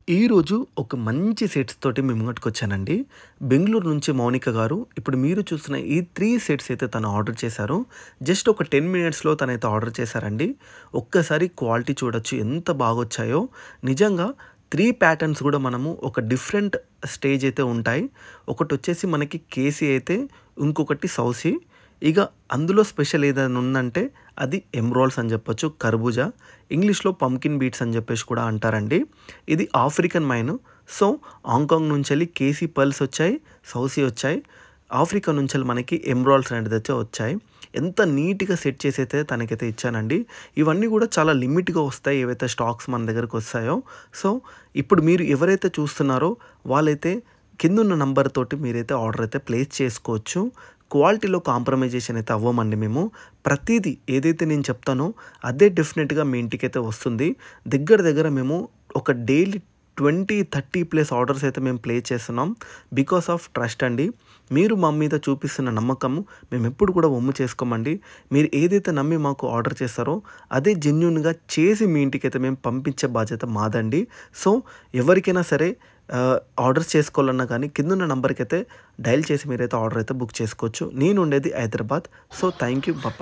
ఈరోజు ఒక మంచి సెట్స్ తోటి మీ ముంగటికొచ్చానండి. బెంగుళూరు నుంచి మౌనిక గారు ఇప్పుడు మీరు చూస్తున్న ఈ 3 సెట్స్ అయితే తను ఆర్డర్ చేశారు. జస్ట్ ఒక 10 మినిట్స్‌లో తనైతే ఆర్డర్ చేశారండి. ఒక్కసారి క్వాలిటీ చూడొచ్చు ఎంత బాగొచ్చాయో. నిజంగా 3 ప్యాటర్న్స్ కూడా మనము ఒక డిఫరెంట్ స్టేజ్ అయితే ఉంటాయి. ఒకటొచ్చేసి మనకి కేసీ అయితే, ఇంకొకటి సౌసీ. ఇక అందులో స్పెషల్ ఏదైనా ఉందంటే అది ఎమ్రాల్స్ అని చెప్పొచ్చు. కర్బూజా, ఇంగ్లీష్‌లో పంకిన్ బీట్స్ అని చెప్పేసి కూడా అంటారండి. ఇది ఆఫ్రికన్ మైన్. సో హాంకాంగ్ నుంచెల్లి కేసీ పర్ల్స్ వచ్చాయి, సౌసీ వచ్చాయి. ఆఫ్రికా నుంచెల్లి మనకి ఎమ్రాల్స్ అనేదైతే వచ్చాయి. ఎంత నీట్‌గా సెట్ చేసి అయితే తనకైతే ఇచ్చానండి. ఇవన్నీ కూడా చాలా లిమిట్‌గా వస్తాయి ఏవైతే స్టాక్స్ మన దగ్గరకు వస్తాయో. సో ఇప్పుడు మీరు ఎవరైతే చూస్తున్నారో వాళ్ళైతే కిందున్న నంబర్ తోటి మీరైతే ఆర్డర్ అయితే ప్లేస్ చేసుకోవచ్చు. క్వాలిటీలో కాంప్రమైజేషన్ అయితే అవ్వమండి మేము. ప్రతీది ఏదైతే నేను చెప్తానో అదే డెఫినెట్‌గా మీ ఇంటికైతే వస్తుంది. దగ్గర మేము ఒక డైలీ 20-30+ ఆర్డర్స్ అయితే మేము ప్లేస్ చేస్తున్నాం. బికాస్ ఆఫ్ ట్రస్ట్ అండి. మీరు మా మీద చూపిస్తున్న నమ్మకము మేమెప్పుడు కూడా వమ్ము చేసుకోమండి. మీరు ఏదైతే నమ్మి మాకు ఆర్డర్ చేస్తారో అదే జెన్యూన్‌గా చేసి మీ ఇంటికైతే మేము పంపించే బాధ్యత మాదండి. సో ఎవరికైనా సరే ఆర్డర్స్ చేసుకోవాలన్నా కానీ కిందున్న నంబర్‌కైతే డయల్ చేసి మీరైతే ఆర్డర్ అయితే బుక్ చేసుకోవచ్చు. నేను ఉండేది Hyderabad. So thank you. Bye.